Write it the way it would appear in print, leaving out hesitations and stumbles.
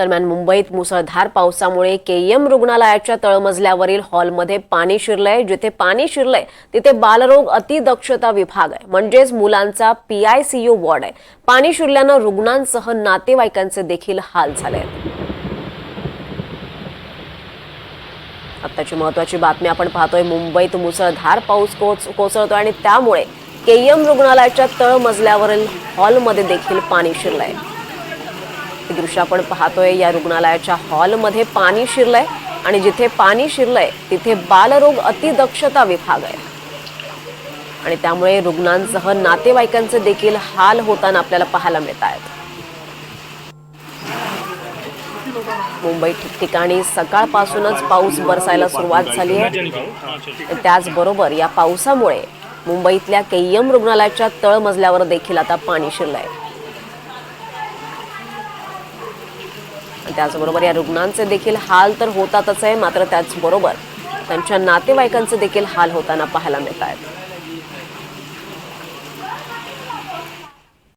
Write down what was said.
दरम्यान मुंबईत मुसळधार पावसामुळे केईएम रुग्णालयाच्या तळमजल्यावरील हॉलमध्ये पाणी शिरलंय। जिथे पाणी शिरलंय तिथे बालरोग अतिदक्षता विभाग आहे, म्हणजेच मुलांचा PICU वॉर्ड आहे। पाणी शिरल्यानं रुग्णांसह नातेवाईकांचे देखील हाल झाले। आताची महत्त्वाची बातमी आपण पाहतोय। मुंबईत मुसळधार पाऊस कोसळतोय आणि त्यामुळे केईएम रुग्णालयाच्या तळमजल्यावरील हॉलमध्ये देखील पाणी शिरलंय। हे दृश्य आपण पाहतोय। या रुग्णालयाच्या हॉलमध्ये पाणी शिरलंय आणि जिथे पाणी शिरलंय तिथे बालरोग अतिदक्षता विभाग आहे आणि त्यामुळे रुग्णांसह नातेवाईकांचे देखील हाल होताना आपल्याला पाहायला मिळत आहेत। मुंबईत ठिकठिकाणी सकाळपासूनच पाऊस बरसायला सुरुवात झाली आहे। त्याचबरोबर या पावसामुळे मुंबईतल्या केईएम रुग्णालयाच्या तळमजल्यावर देखील आता पाणी शिरलंय। त्याचबरोबर या रुग्णांचे देखील हाल तर होतातच आहे, मात्र त्याचबरोबर त्यांच्या नातेवाईकांचे देखील हाल होताना पाहायला मिळत आहेत।